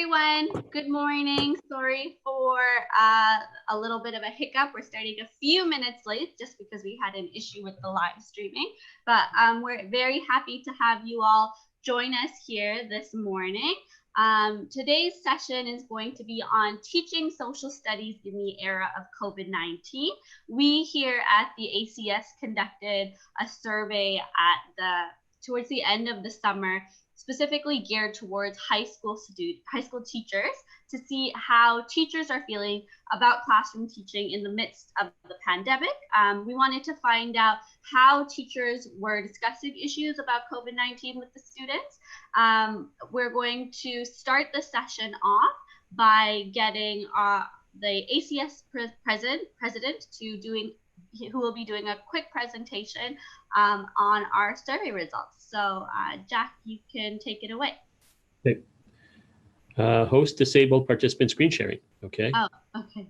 everyone. Good morning. Sorry for a little bit of a hiccup. We're starting a few minutes late just because we had an issue with the live streaming. But we're very happy to have you all join us here this morning. Today's session is going to be on teaching social studies in the era of COVID-19. We here at the ACS conducted a survey towards the end of the summer, specifically geared towards high school teachers, to see how teachers are feeling about classroom teaching in the midst of the pandemic. We wanted to find out how teachers were discussing issues about COVID-19 with the students. We're going to start the session off by getting the ACS president who will be doing a quick presentation on our survey results. So Jack, you can take it away. Okay. Host disabled participant screen sharing. Okay. Oh, okay.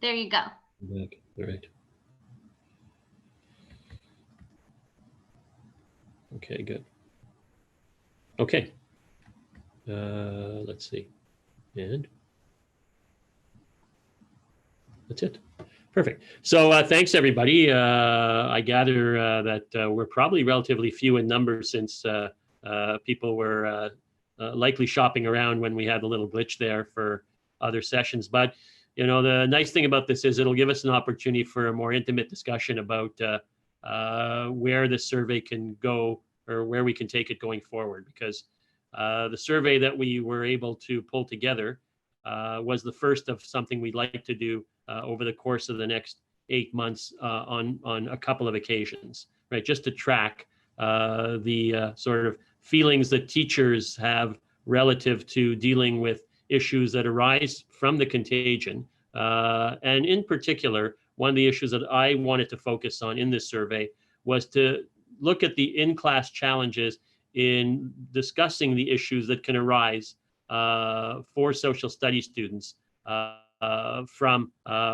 There you go. All right. Okay, good. Okay. Let's see. And that's it. Perfect. So thanks, everybody. I gather that we're probably relatively few in numbers since people were likely shopping around when we had a little glitch there for other sessions. But, you know, the nice thing about this is it'll give us an opportunity for a more intimate discussion about where the survey can go or where we can take it going forward. Because the survey that we were able to pull together was the first of something we'd like to do over the course of the next 8 months on a couple of occasions, right? Just to track the sort of feelings that teachers have relative to dealing with issues that arise from the contagion. And in particular, one of the issues that I wanted to focus on in this survey was to look at the in-class challenges in discussing the issues that can arise for social studies students from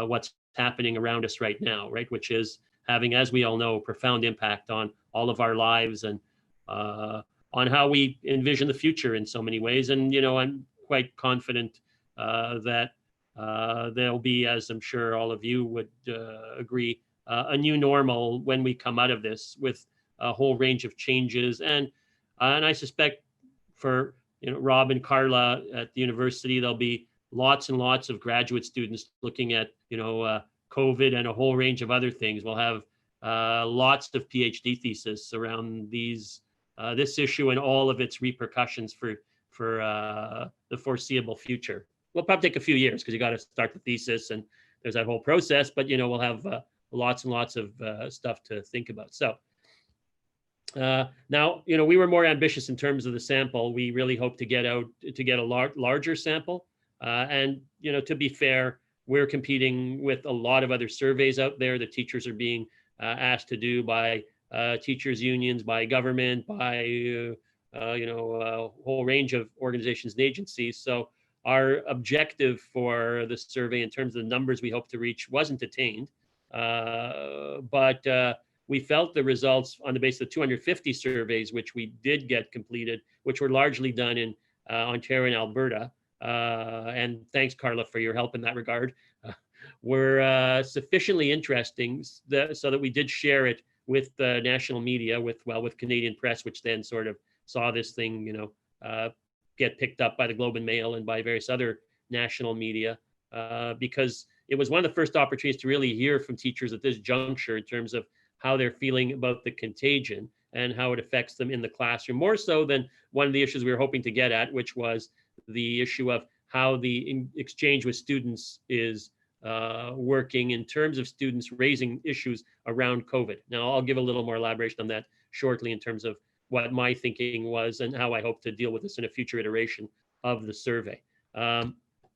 what's happening around us right now, right? Which is having, as we all know, a profound impact on all of our lives and on how we envision the future in so many ways. And, you know, I'm quite confident that there'll be, as I'm sure all of you would agree, a new normal when we come out of this with a whole range of changes. And I suspect for, you know, Rob and Carla at the university, there'll be lots and lots of graduate students looking at, you know, COVID and a whole range of other things. We'll have lots of PhD theses around this issue and all of its repercussions for the foreseeable future. We'll probably take a few years because you got to start the thesis and there's that whole process, but, you know, we'll have lots and lots of stuff to think about. So now, you know, we were more ambitious in terms of the sample. We really hope to get a larger sample. And, you know, to be fair, we're competing with a lot of other surveys out there that teachers are being asked to do by teachers unions, by government, by, you know, a whole range of organizations and agencies. So our objective for the survey in terms of the numbers we hope to reach wasn't attained. But we felt the results on the basis of 250 surveys, which we did get completed, which were largely done in Ontario and Alberta. And thanks, Carla, for your help in that regard. Were sufficiently interesting so that we did share it with the national media, with Canadian Press, which then sort of saw this thing, you know, get picked up by the Globe and Mail and by various other national media, because it was one of the first opportunities to really hear from teachers at this juncture in terms of how they're feeling about the contagion and how it affects them in the classroom, more so than one of the issues we were hoping to get at, which was the issue of how the exchange with students is working in terms of students raising issues around COVID. Now, I'll give a little more elaboration on that shortly in terms of what my thinking was and how I hope to deal with this in a future iteration of the survey.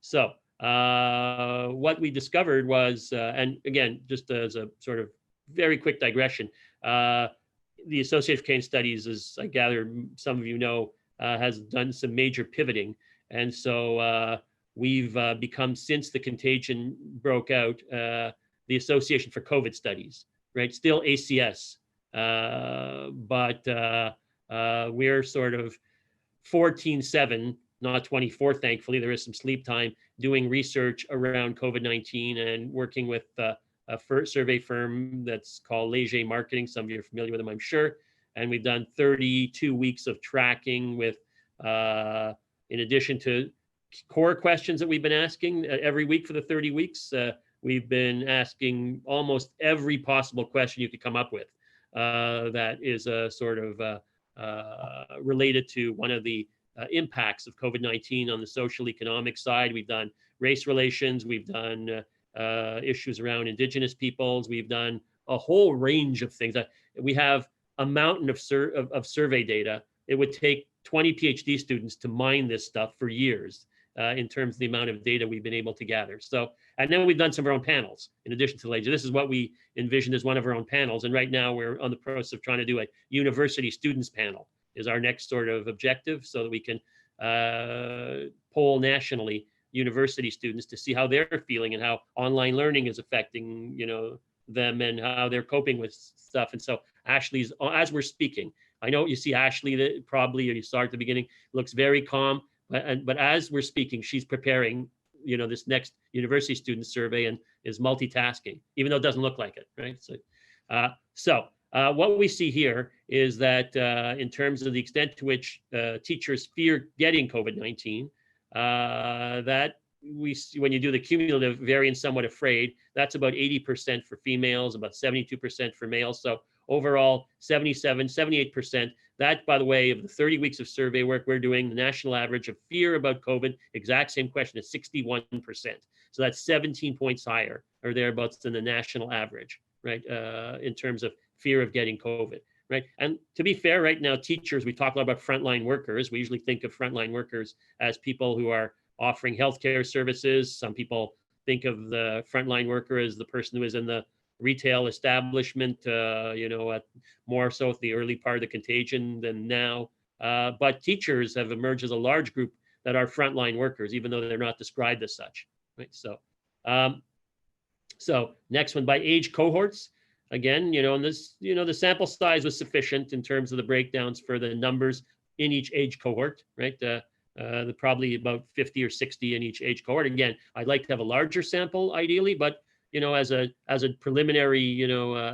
So what we discovered was, and again, just as a sort of very quick digression, the Associated for Canadian Studies, as I gather some of you know, has done some major pivoting. And so we've become, since the contagion broke out, the Association for COVID Studies, right? Still ACS, but we're sort of 14/7, not 24, thankfully. There is some sleep time, doing research around COVID-19 and working with a survey firm that's called Leger Marketing. Some of you are familiar with them, I'm sure. And we've done 32 weeks of tracking with, in addition to core questions that we've been asking every week for the 30 weeks, we've been asking almost every possible question you could come up with that is a sort of related to one of the impacts of COVID-19 on the social economic side. We've done race relations, we've done issues around Indigenous peoples, we've done a whole range of things. We have a mountain of survey data. It would take 20 PhD students to mine this stuff for years in terms of the amount of data we've been able to gather. So, and then we've done some of our own panels in addition to Leger. This is what we envisioned as one of our own panels. And right now we're on the process of trying to do a university students panel is our next sort of objective, so that we can poll nationally university students to see how they're feeling and how online learning is affecting, them and how they're coping with stuff. And so Ashley's, as we're speaking, I know you see Ashley that probably, or you saw at the beginning, looks very calm, but as we're speaking, she's preparing, this next university student survey and is multitasking, even though it doesn't look like it, right? So, what we see here is that in terms of the extent to which teachers fear getting COVID-19, that we see when you do the cumulative variance somewhat afraid, that's about 80% for females, about 72% for males. So overall, 77, 78%. That, by the way, of the 30 weeks of survey work we're doing, the national average of fear about COVID, exact same question, is 61%. So that's 17 points higher or thereabouts than the national average, right? In terms of fear of getting COVID, right? And to be fair, right now, teachers, we talk a lot about frontline workers. We usually think of frontline workers as people who are offering healthcare services. Some people think of the frontline worker as the person who is in the retail establishment, more so at the early part of the contagion than now. But teachers have emerged as a large group that are frontline workers, even though they're not described as such, right? So next one, by age cohorts. Again, and this, the sample size was sufficient in terms of the breakdowns for the numbers in each age cohort, right? Probably about 50 or 60 in each age cohort. Again, I'd like to have a larger sample ideally, but as a preliminary,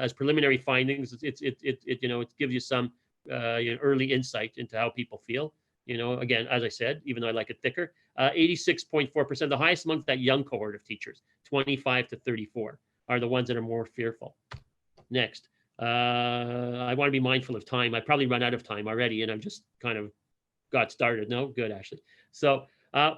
as preliminary findings, it gives you some early insight into how people feel. Again, as I said, even though I like it thicker, 86.4%, the highest amongst that young cohort of teachers, 25 to 34, are the ones that are more fearful. Next, I want to be mindful of time. I probably run out of time already, and I've just kind of got started. No, good, Ashley. So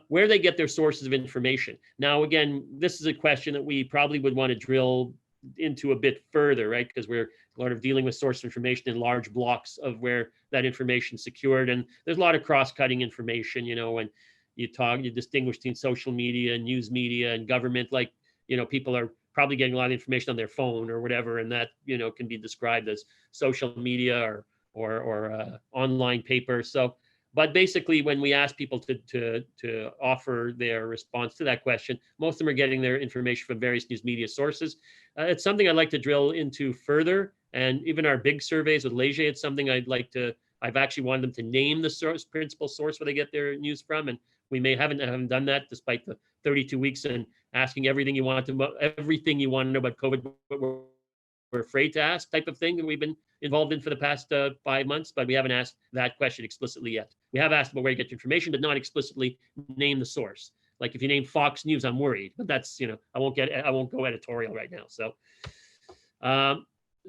where they get their sources of information. Now, again, this is a question that we probably would want to drill into a bit further, right? Because we're sort of dealing with source information in large blocks of where that information is secured. And there's a lot of cross-cutting information, when you distinguish between social media, news media, and government, like, people are probably getting a lot of information on their phone or whatever, and that, can be described as social media or online paper. So, but basically, when we ask people to offer their response to that question, most of them are getting their information from various news media sources. It's something I'd like to drill into further, and even our big surveys with Leger, it's something I've actually wanted them to name the principal source where they get their news from, and we haven't done that despite the 32 weeks and asking everything you want to know about COVID, but we're afraid to ask type of thing that we've been involved in for the past 5 months, but we haven't asked that question explicitly yet. We have asked about where you get your information, but not explicitly name the source. Like if you name Fox News, I'm worried, but that's, I won't go editorial right now. So,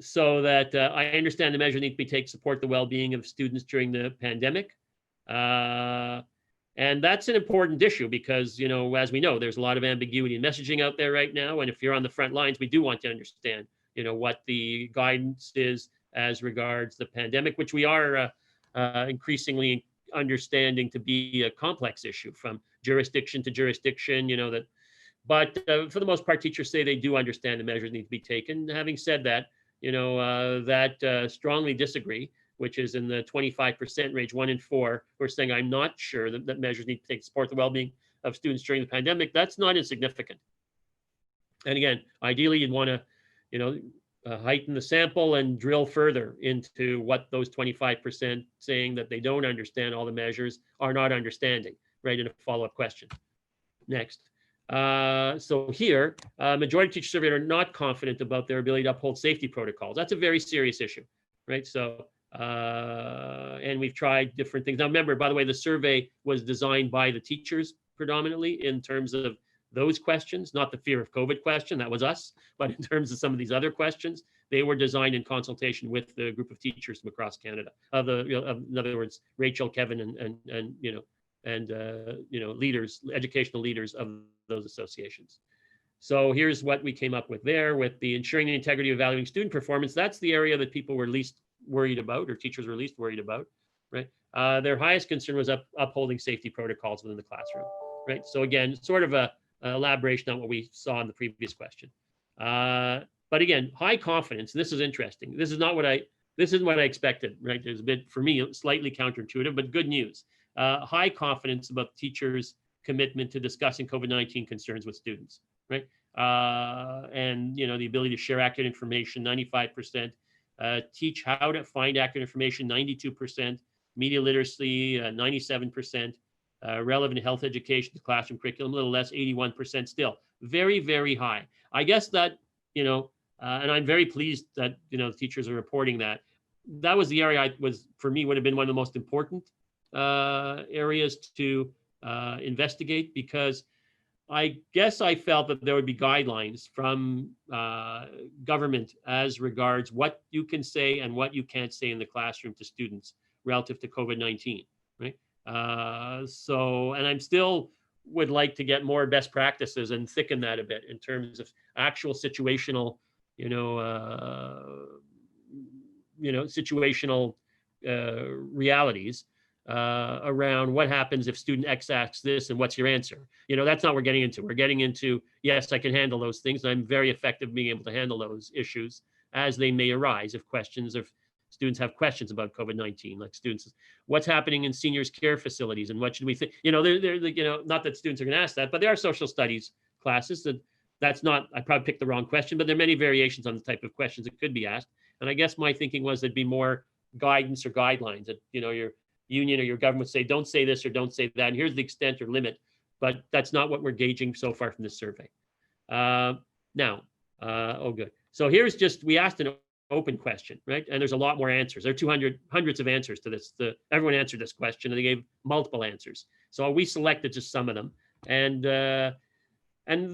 so that I understand the measures need to be taken to support the well-being of students during the pandemic. And that's an important issue because, as we know, there's a lot of ambiguity in messaging out there right now. And if you're on the front lines, we do want to understand, what the guidance is as regards the pandemic, which we are increasingly understanding to be a complex issue from jurisdiction to jurisdiction, but for the most part, teachers say they do understand the measures need to be taken. Having said that, that strongly disagree, which is in the 25% range, 1 in 4, who are saying, I'm not sure that measures need to take to support the well-being of students during the pandemic. That's not insignificant. And again, ideally, you'd want to, heighten the sample and drill further into what those 25% saying that they don't understand all the measures are not understanding, right, in a follow-up question. Next. So here, majority of teachers surveyed are not confident about their ability to uphold safety protocols. That's a very serious issue, right? So, and we've tried different things. Now, remember, by the way, the survey was designed by the teachers predominantly in terms of those questions, not the fear of COVID question, that was us, but in terms of some of these other questions, they were designed in consultation with the group of teachers from across Canada. In other words, Rachel, Kevin, and leaders, educational leaders of those associations. So here's what we came up with there with the ensuring the integrity of evaluating student performance. That's the area that people were least worried about, or teachers were least worried about, right? Their highest concern was upholding safety protocols within the classroom, right? So again, sort of a elaboration on what we saw in the previous question. But again, high confidence. This is interesting. This isn't what I expected, right? There's a bit, for me, slightly counterintuitive, but good news. High confidence about teachers' commitment to discussing COVID-19 concerns with students, right? And the ability to share accurate information, 95%. Teach how to find accurate information, 92%. Media literacy, 97%. Relevant health education to classroom curriculum, a little less, 81% still. Very, very high. I guess that, and I'm very pleased that, the teachers are reporting that. That was the area for me, would have been one of the most important areas to investigate, because I guess I felt that there would be guidelines from government as regards what you can say and what you can't say in the classroom to students relative to COVID-19, right? And I'm still would like to get more best practices and thicken that a bit in terms of actual situational, situational realities around what happens if student X asks this and what's your answer. That's not what we're getting into. We're getting into, yes, I can handle those things. And I'm very effective being able to handle those issues as they may arise if students have questions about COVID-19, like students, what's happening in seniors care facilities and what should we think? Not that students are going to ask that, but there are social studies classes that's not, I probably picked the wrong question, but there are many variations on the type of questions that could be asked. And I guess my thinking was there'd be more guidance or guidelines that, your union or your government would say, don't say this or don't say that. And here's the extent or limit, but that's not what we're gauging so far from this survey. Good. So here's we asked an open question, right? And there's a lot more answers. There are hundreds of answers to this. Everyone answered this question and they gave multiple answers. So we selected just some of them. And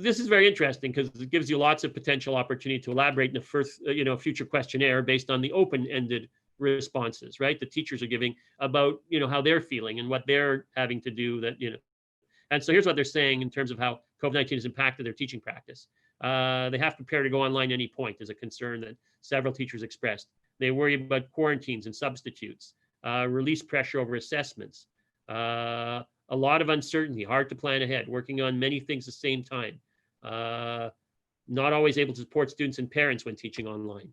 this is very interesting because it gives you lots of potential opportunity to elaborate in a first, future questionnaire based on the open-ended responses, right? The teachers are giving about, how they're feeling and what they're having to do And so here's what they're saying in terms of how COVID-19 has impacted their teaching practice. They have to prepare to go online at any point is a concern that several teachers expressed. They worry about quarantines and substitutes, release pressure over assessments, a lot of uncertainty, hard to plan ahead, working on many things at the same time, not always able to support students and parents when teaching online.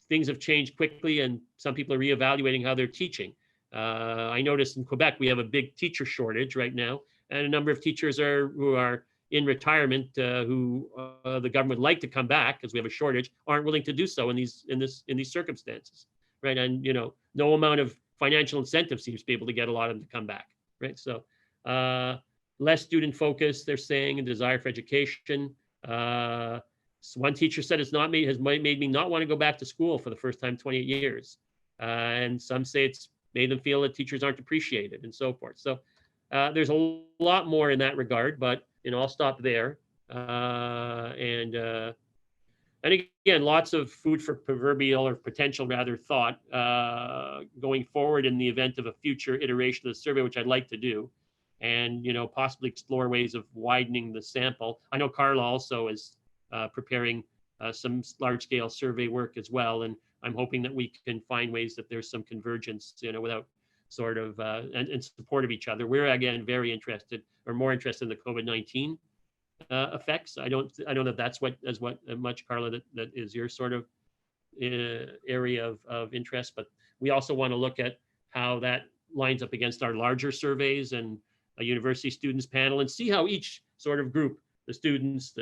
Things have changed quickly and some people are reevaluating how they're teaching. I noticed in Quebec, we have a big teacher shortage right now, and a number of teachers who are in retirement, who the government would like to come back because we have a shortage, aren't willing to do so in these circumstances, right? And no amount of financial incentive seems to be able to get a lot of them to come back, right? So less student focus, they're saying, and desire for education. So one teacher said has made me not want to go back to school for the first time in 28 years. And some say it's made them feel that teachers aren't appreciated and so forth. So there's a lot more in that regard, but I'll stop there. And again, lots of food for proverbial or potential rather thought going forward in the event of a future iteration of the survey, which I'd like to do, and possibly explore ways of widening the sample. I know Carla also is preparing some large-scale survey work as well, and I'm hoping that we can find ways that there's some convergence, without sort of and support of each other. We're again very interested, or more interested in the COVID-19 effects. I don't know if that's what much, Carla, that is your sort of area of interest, but we also want to look at how that lines up against our larger surveys and a university students panel, and see how each sort of group, the students,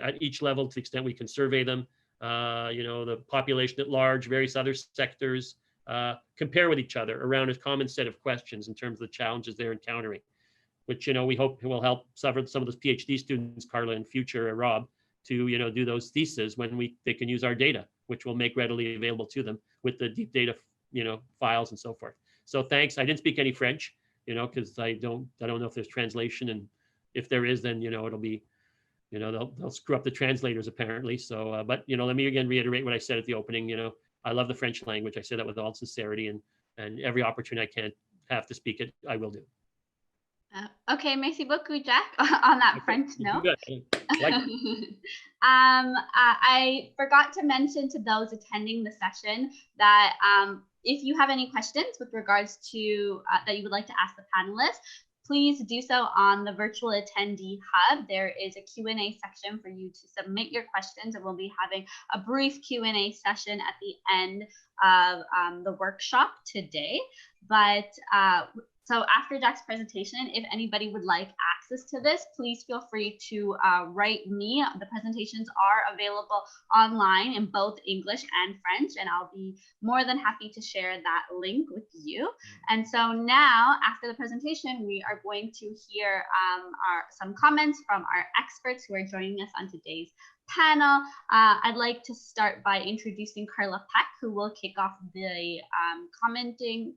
at each level, to the extent we can survey them, the population at large, various other sectors, compare with each other around a common set of questions in terms of the challenges they're encountering, which, we hope will help some of those PhD students, Carla, in future, Rob, to, do those theses when they can use our data, which we'll make readily available to them with the deep data, files and so forth. So thanks. I didn't speak any French, because I don't know if there's translation, and if there is, then, it'll be, they'll screw up the translators apparently. So, but, let me again reiterate what I said at the opening. I love the French language. I say that with all sincerity, and every opportunity I can have to speak it, I will do. Okay, merci beaucoup, Jack, on that French note. I forgot to mention to those attending the session that if you have any questions with regards to that you would like to ask the panelists, please do so on the virtual attendee hub. There is a Q&A section for you to submit your questions, and we'll be having a brief Q&A session at the end of the workshop today. But so after Jack's presentation, if anybody would like access to this, please feel free to write me. The presentations are available online in both English and French, and I'll be more than happy to share that link with you. And so now, after the presentation, we are going to hear some comments from our experts who are joining us on today's panel. I'd like to start by introducing Carla Peck, who will kick off the commenting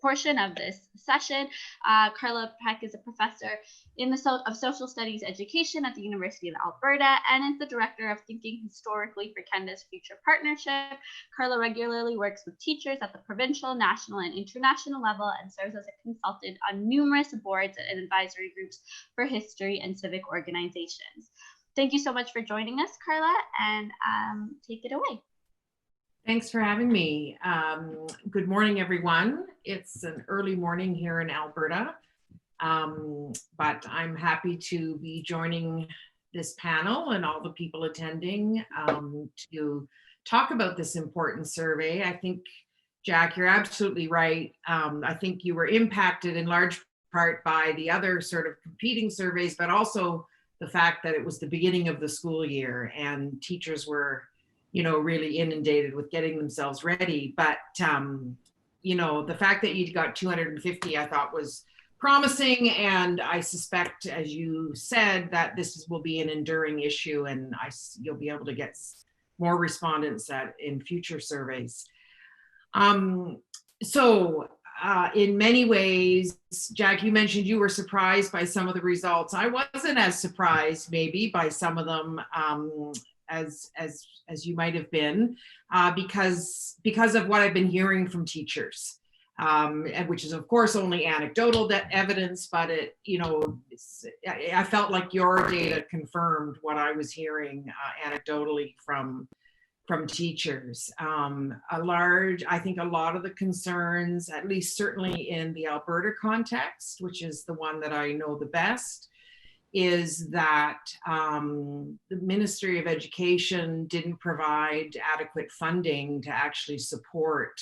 portion of this session. Carla Peck is a professor in of social studies education at the University of Alberta and is the director of Thinking Historically for Canada's Future Partnership. Carla regularly works with teachers at the provincial, national, and international level and serves as a consultant on numerous boards and advisory groups for history and civic organizations. Thank you so much for joining us, Carla, and take it away. Thanks for having me. Good morning, everyone. It's an early morning here in Alberta, but I'm happy to be joining this panel and all the people attending to talk about this important survey. I think, Jack, you're absolutely right. I think you were impacted in large part by the other sort of competing surveys, but also the fact that it was the beginning of the school year and teachers were really inundated with getting themselves ready. But, the fact that you got 250, I thought was promising. And I suspect, as you said, that this will be an enduring issue and you'll be able to get more respondents in future surveys. In many ways, Jack, you mentioned you were surprised by some of the results. I wasn't as surprised maybe by some of them as you might have been, because of what I've been hearing from teachers, and which is of course only anecdotal evidence, but I felt like your data confirmed what I was hearing anecdotally from teachers. I think a lot of the concerns, at least certainly in the Alberta context, which is the one that I know the best, is that the Ministry of Education didn't provide adequate funding to actually support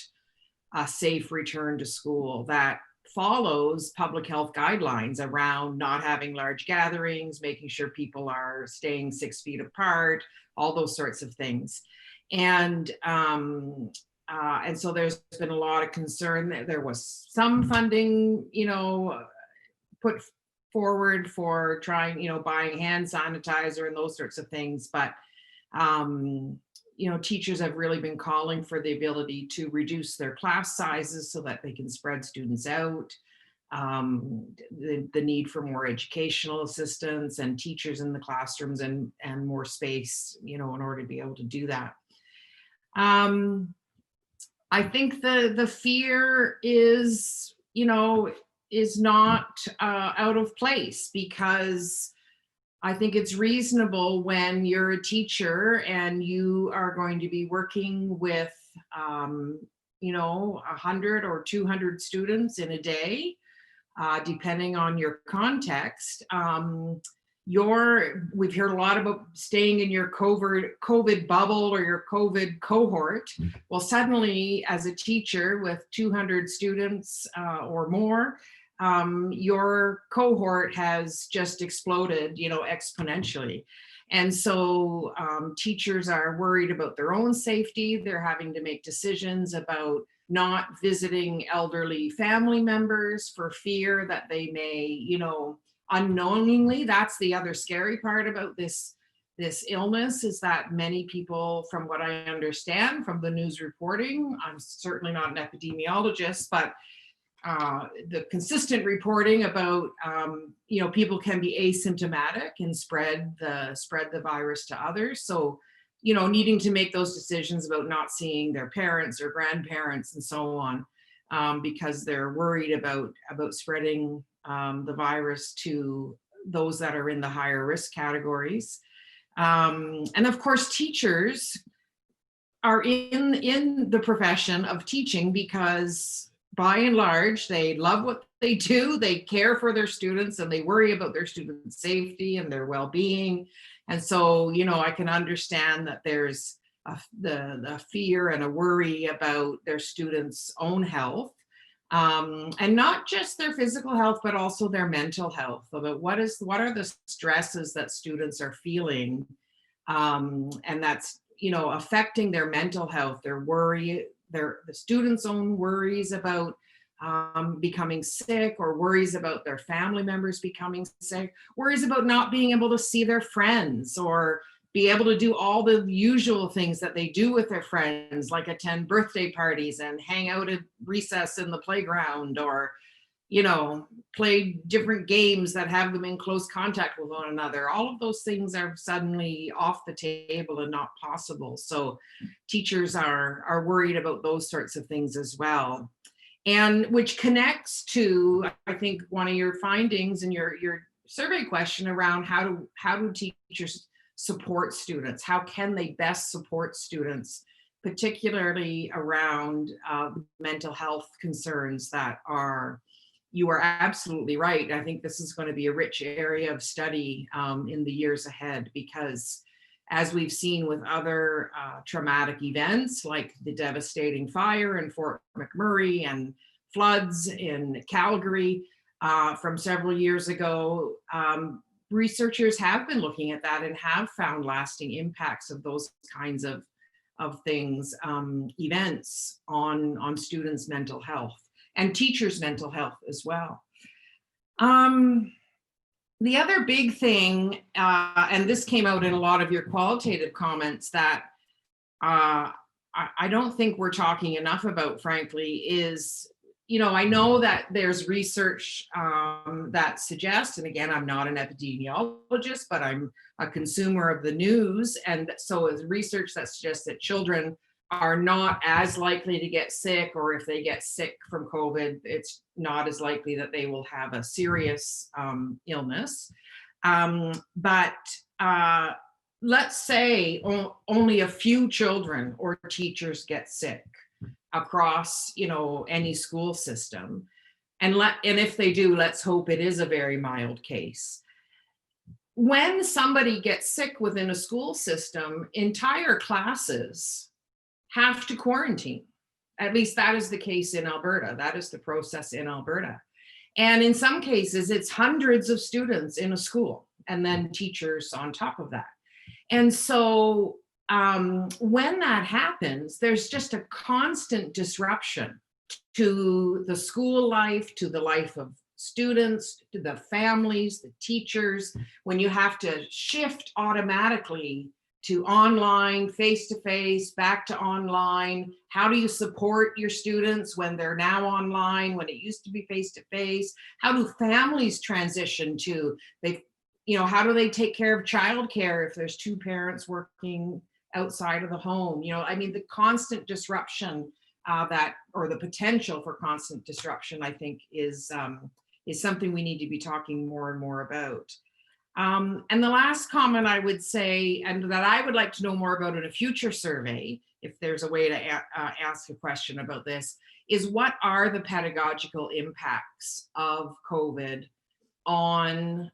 a safe return to school that follows public health guidelines around not having large gatherings, making sure people are staying 6 feet apart, all those sorts of things. And so there's been a lot of concern that there was some funding, put forward for trying, buying hand sanitizer and those sorts of things. But, teachers have really been calling for the ability to reduce their class sizes so that they can spread students out. The need for more educational assistance and teachers in the classrooms and more space, in order to be able to do that. I think the fear is not out of place, because I think it's reasonable when you're a teacher and you are going to be working with 100 or 200 students in a day, depending on your context. We've heard a lot about staying in your COVID bubble or your COVID cohort. Well, suddenly as a teacher with 200 students or more, your cohort has just exploded, exponentially. And so teachers are worried about their own safety. They're having to make decisions about not visiting elderly family members for fear that they may, you know, unknowingly, that's the other scary part about this illness, is that many people, from what I understand from the news reporting, I'm certainly not an epidemiologist, but the consistent reporting about, you know, people can be asymptomatic and spread the virus to others. So, you know, needing to make those decisions about not seeing their parents or grandparents and so on, because they're worried about spreading the virus to those that are in the higher risk categories. And of course, teachers are in the profession of teaching because by and large, they love what they do, they care for their students, and they worry about their students' safety and their well-being. And so, you know, I can understand that there's the fear and a worry about their students' own health, and not just their physical health, but also their mental health, about what are the stresses that students are feeling, and that's, you know, affecting their mental health, their worry, the students' own worries about becoming sick, or worries about their family members becoming sick, worries about not being able to see their friends or be able to do all the usual things that they do with their friends, like attend birthday parties and hang out at recess in the playground, or, you know, play different games that have them in close contact with one another. All of those things are suddenly off the table and not possible. So teachers are worried about those sorts of things as well. And which connects to, I think, one of your findings in your survey question around how do teachers support students? How can they best support students, particularly around mental health concerns that are, you are absolutely right. I think this is going to be a rich area of study in the years ahead, because as we've seen with other traumatic events like the devastating fire in Fort McMurray and floods in Calgary from several years ago, researchers have been looking at that and have found lasting impacts of those kinds of things, events on students' mental health and teachers' mental health as well. The other big thing, and this came out in a lot of your qualitative comments, that I don't think we're talking enough about, frankly, is, you know, I know that there's research that suggests, and again, I'm not an epidemiologist, but I'm a consumer of the news. And so is research that suggests that children are not as likely to get sick, or if they get sick from COVID, it's not as likely that they will have a serious illness. But let's say only a few children or teachers get sick across, you know, any school system. And if they do, let's hope it is a very mild case. When somebody gets sick within a school system, entire classes have to quarantine. At least that is the case in Alberta. That is the process in Alberta. And in some cases, it's hundreds of students in a school and then teachers on top of that. And so when that happens, there's just a constant disruption to the school life, to the life of students, to the families, the teachers, when you have to shift automatically to online, face-to-face, back to online. How do you support your students when they're now online, when it used to be face-to-face? How do families transition to, you know, how do they take care of childcare if there's two parents working outside of the home? You know, I mean, the constant disruption or the potential for constant disruption, I think, is something we need to be talking more and more about. And the last comment I would say, and that I would like to know more about in a future survey, if there's a way to ask a question about this, is what are the pedagogical impacts of COVID on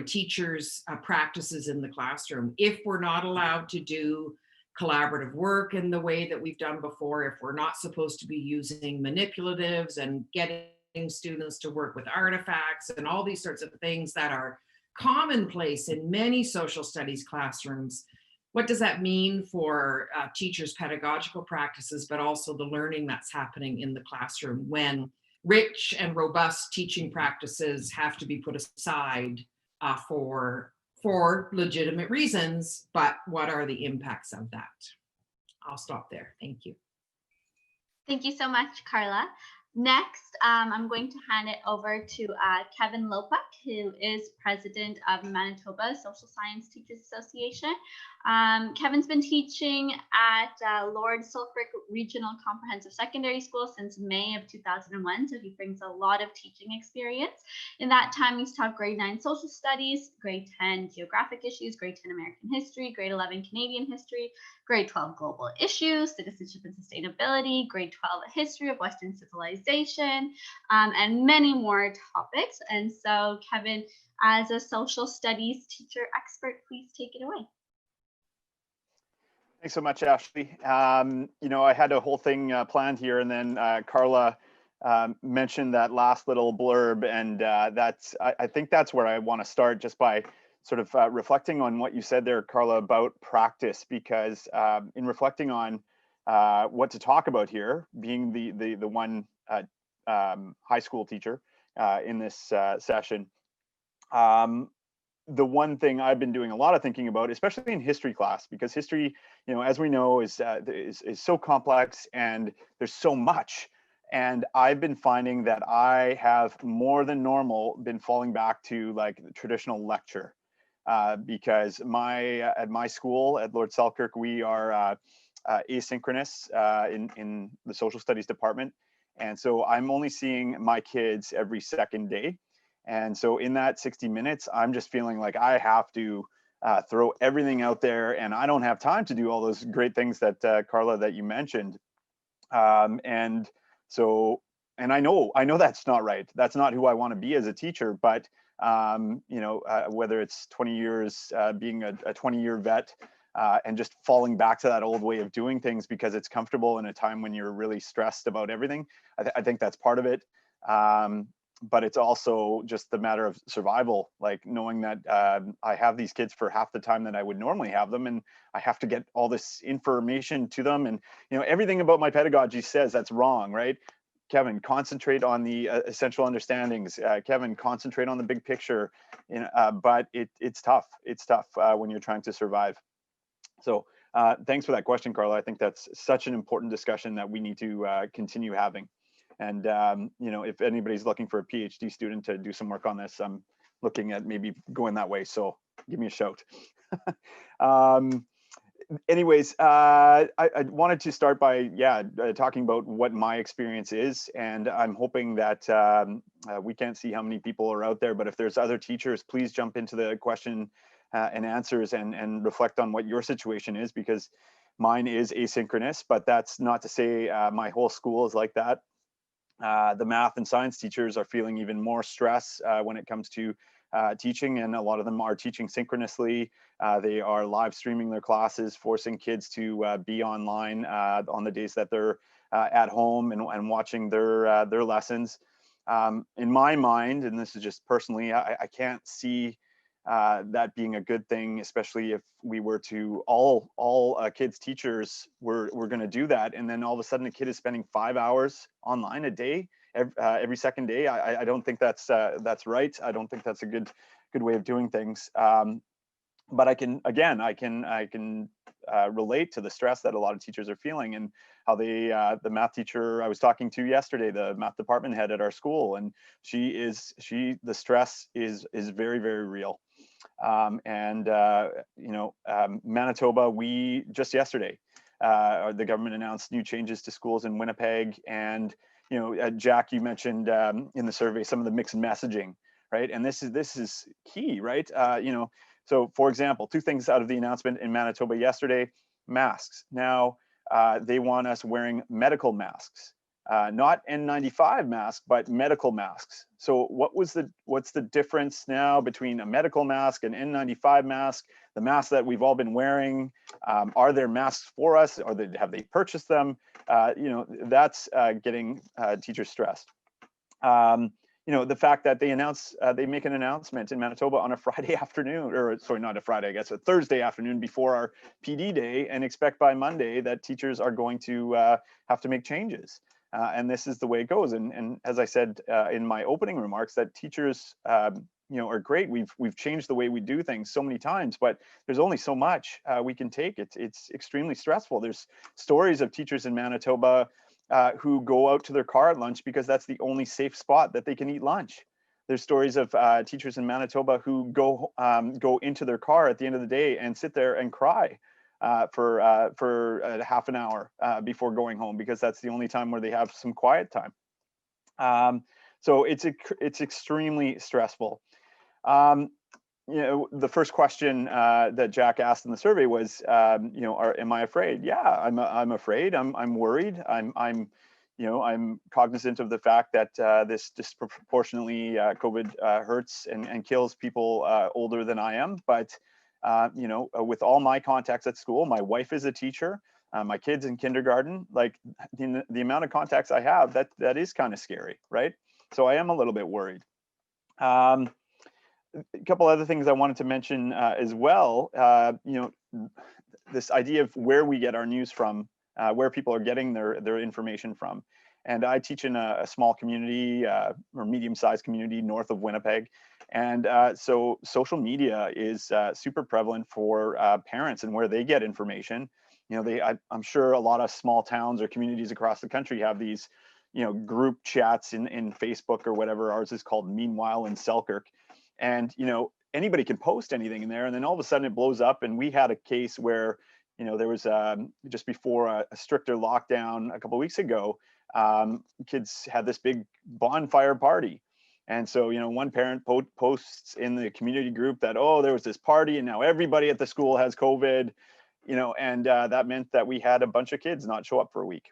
teachers' practices in the classroom? If we're not allowed to do collaborative work in the way that we've done before, if we're not supposed to be using manipulatives and getting students to work with artifacts and all these sorts of things that are commonplace in many social studies classrooms. What does that mean for teachers' pedagogical practices, but also the learning that's happening in the classroom when rich and robust teaching practices have to be put aside for legitimate reasons, but what are the impacts of that? I'll stop there. Thank you. Thank you so much, Carla. Next, I'm going to hand it over to Kevin Lopak, who is president of Manitoba Social Science Teachers Association. Kevin's been teaching at Lord Selkirk Regional Comprehensive Secondary School since May of 2001, so he brings a lot of teaching experience. In that time, he's taught grade 9 social studies, grade 10 geographic issues, grade 10 American history, grade 11 Canadian history, grade 12 global issues, citizenship and sustainability, grade 12 a history of Western civilization, and many more topics. And so, Kevin, as a social studies teacher expert, please take it away. Thanks so much, Ashley. You know, I had a whole thing planned here, and then Carla mentioned that last little blurb, and I think that's where I want to start, just by sort of reflecting on what you said there, Carla, about practice, because in reflecting on what to talk about here, being the one high school teacher in this session, the one thing I've been doing a lot of thinking about, especially in history class, because history, you know, as we know, is so complex and there's so much. And I've been finding that I have more than normal been falling back to like the traditional lecture, because at my school at Lord Selkirk, we are asynchronous in the social studies department. And so I'm only seeing my kids every second day. And so in that 60 minutes, I'm just feeling like I have to throw everything out there, and I don't have time to do all those great things that Carla, that you mentioned. And I know that's not right. That's not who I want to be as a teacher. But you know, whether it's 20 years being a 20-year vet and just falling back to that old way of doing things because it's comfortable in a time when you're really stressed about everything, I think that's part of it. But it's also just the matter of survival, like knowing that I have these kids for half the time that I would normally have them, and I have to get all this information to them. And, you know, everything about my pedagogy says that's wrong, right? Kevin, concentrate on the essential understandings. Kevin, concentrate on the big picture. But it's tough. It's tough when you're trying to survive. So thanks for that question, Carla. I think that's such an important discussion that we need to continue having. And, you know, if anybody's looking for a PhD student to do some work on this, I'm looking at maybe going that way. So give me a shout. Anyways, I wanted to start by, talking about what my experience is. And I'm hoping that we can't see how many people are out there, but if there's other teachers, please jump into the question and answers and reflect on what your situation is, because mine is asynchronous, but that's not to say my whole school is like that. The math and science teachers are feeling even more stress when it comes to teaching, and a lot of them are teaching synchronously. They are live streaming their classes, forcing kids to be online on the days that they're at home and watching their lessons. In my mind, and this is just personally, I can't see that being a good thing, especially if we were to all kids teachers were going to do that, and then all of a sudden a kid is spending 5 hours online a day, every second day. I don't think that's right. I don't think that's a good way of doing things. But I can relate to the stress that a lot of teachers are feeling, and how the math teacher I was talking to yesterday, the math department head at our school, and the stress is very, very real. Manitoba, we just yesterday, the government announced new changes to schools in Winnipeg, and Jack, you mentioned in the survey some of the mixed messaging, right? And this is key, right? So for example, 2 things out of the announcement in Manitoba yesterday: masks. Now they want us wearing medical masks. Not N95 mask, but medical masks. So what's the difference now between a medical mask and N95 mask? The masks that we've all been wearing, are there masks for us, or have they purchased them? That's getting teachers stressed. the fact that they make an announcement in Manitoba on a Friday afternoon, or sorry, not a Friday, I guess a Thursday afternoon before our PD day, and expect by Monday that teachers are going to have to make changes. And this is the way it goes. And as I said in my opening remarks, that teachers, are great. We've changed the way we do things so many times, but there's only so much we can take. It's extremely stressful. There's stories of teachers in Manitoba who go out to their car at lunch because that's the only safe spot that they can eat lunch. There's stories of teachers in Manitoba who go into their car at the end of the day and sit there and cry for half an hour before going home, because that's the only time where they have some quiet time. So it's extremely stressful. The first question that Jack asked in the survey was, am I afraid? Yeah, I'm afraid. I'm worried. I'm cognizant of the fact that this disproportionately COVID hurts and kills people older than I am. But with all my contacts at school, my wife is a teacher, my kids in kindergarten, like the amount of contacts I have, that is kind of scary, right? So I am a little bit worried. A couple other things I wanted to mention as well, this idea of where we get our news from, where people are getting their information from. And I teach in a small community or medium-sized community north of Winnipeg. And so social media is super prevalent for parents and where they get information. I'm sure a lot of small towns or communities across the country have these, group chats in Facebook or whatever. Ours is called Meanwhile in Selkirk. And, anybody can post anything in there, and then all of a sudden it blows up. And we had a case where, there was just before a stricter lockdown a couple of weeks ago, kids had this big bonfire party. And so, one parent posts in the community group that, oh, there was this party and now everybody at the school has COVID, and that meant that we had a bunch of kids not show up for a week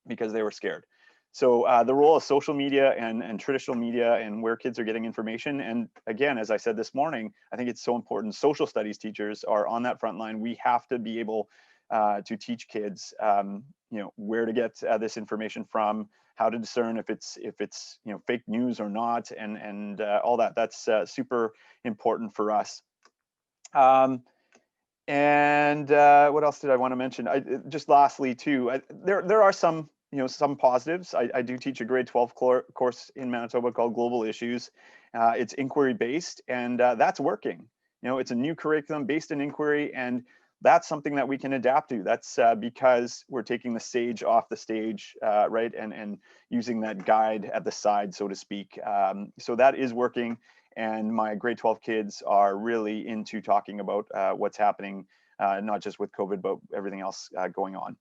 because they were scared. So the role of social media and traditional media and where kids are getting information. And again, as I said this morning, I think it's so important. Social studies teachers are on that front line. We have to be able to teach kids, where to get this information from, how to discern if it's fake news or not, and all that. That's super important for us. And what else did I want to mention? Just lastly too, there are some positives. I do teach a grade 12 course in Manitoba called Global Issues. It's inquiry based, and that's working. It's a new curriculum based in inquiry, and that's something that we can adapt to. That's because we're taking the sage off the stage, right, and using that guide at the side, so to speak. So that is working, and my grade 12 kids are really into talking about what's happening, not just with COVID, but everything else going on.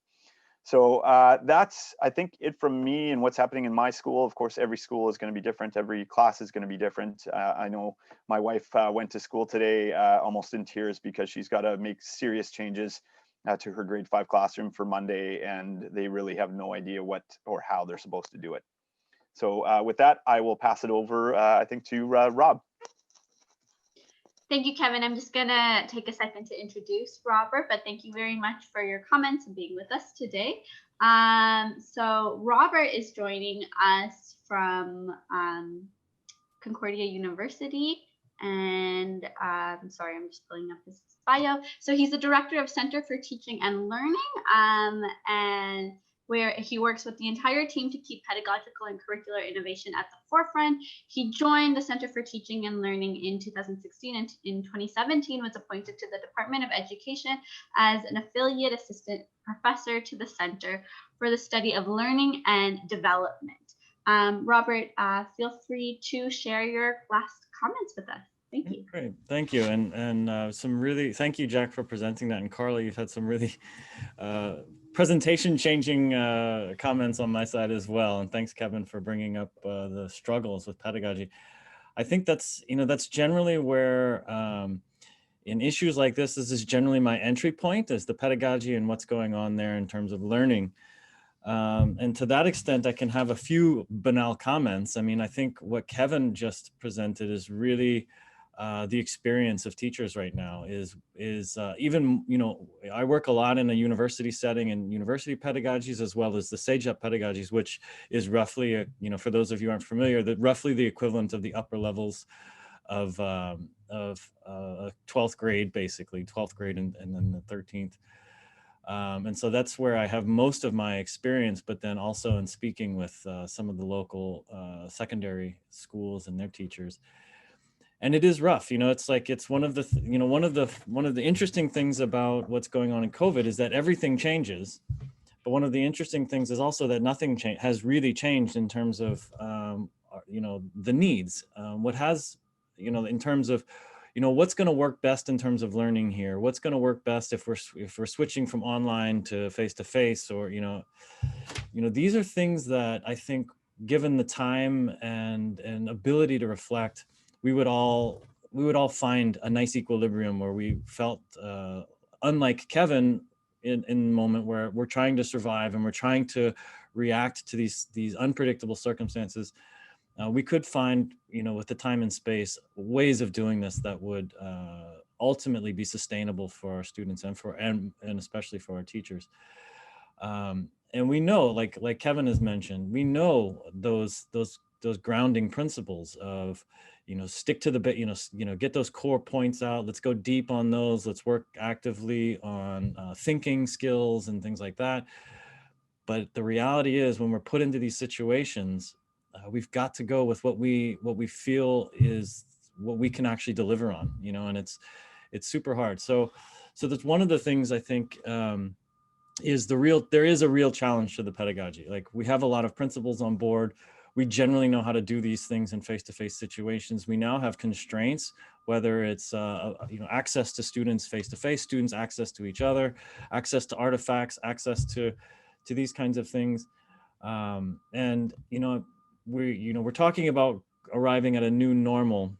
So that's, I think, it from me and what's happening in my school. Of course, every school is going to be different. Every class is going to be different. I know my wife went to school today almost in tears because she's got to make serious changes to her grade 5 classroom for Monday, and they really have no idea what or how they're supposed to do it. So with that, I will pass it over, I think, to Rob. Thank you, Kevin. I'm just going to take a second to introduce Robert, but thank you very much for your comments and being with us today. So Robert is joining us from Concordia University. And sorry, I'm just pulling up his bio. So he's the director of Center for Teaching and Learning, and where he works with the entire team to keep pedagogical and curricular innovation at the forefront. He joined the Center for Teaching and Learning in 2016, and in 2017 was appointed to the Department of Education as an affiliate assistant professor to the Center for the Study of Learning and Development. Robert, feel free to share your last comments with us. Thank you. Great, thank you, and some really, thank you, Jack, for presenting that, and Carla, you've had some really presentation changing comments on my side as well, and thanks, Kevin, for bringing up the struggles with pedagogy. I think that's that's generally where in issues like this is generally my entry point, is the pedagogy and what's going on there in terms of learning. And to that extent, I can have a few banal comments. I mean, I think what Kevin just presented is really the experience of teachers right now is even, you know, I work a lot in a university setting and university pedagogies, as well as the SAGEP pedagogies, which is roughly, you know, for those of you who aren't familiar, that roughly the equivalent of the upper levels of 12th grade, basically 12th grade and then the 13th. And so that's where I have most of my experience, but then also in speaking with some of the local secondary schools and their teachers. And it is rough, you know, it's like, it's one of the, you know, one of the interesting things about what's going on in COVID is that everything changes. But one of the interesting things is also that nothing has really changed in terms of, you know, the needs. What has, you know, in terms of, you know, what's going to work best in terms of learning here? What's going to work best if we're switching from online to face-to-face, or, you know, these are things that I think, given the time and ability to reflect, we would all find a nice equilibrium where we felt, unlike Kevin, in the moment where we're trying to survive and we're trying to react to these unpredictable circumstances, we could find, you know, with the time and space, ways of doing this that would ultimately be sustainable for our students and especially for our teachers. And we know, like Kevin has mentioned, we know those grounding principles of, you know, stick to the bit, you know, get those core points out. Let's go deep on those. Let's work actively on thinking skills and things like that. But the reality is, when we're put into these situations, we've got to go with what we feel is what we can actually deliver on, you know, and it's super hard. So that's one of the things I think there is a real challenge to the pedagogy. Like, we have a lot of principles on board. We generally know how to do these things in face-to-face situations. We now have constraints, whether it's you know, access to students face-to-face, students access to each other, access to artifacts, access to these kinds of things. And you know, we're talking about arriving at a new normal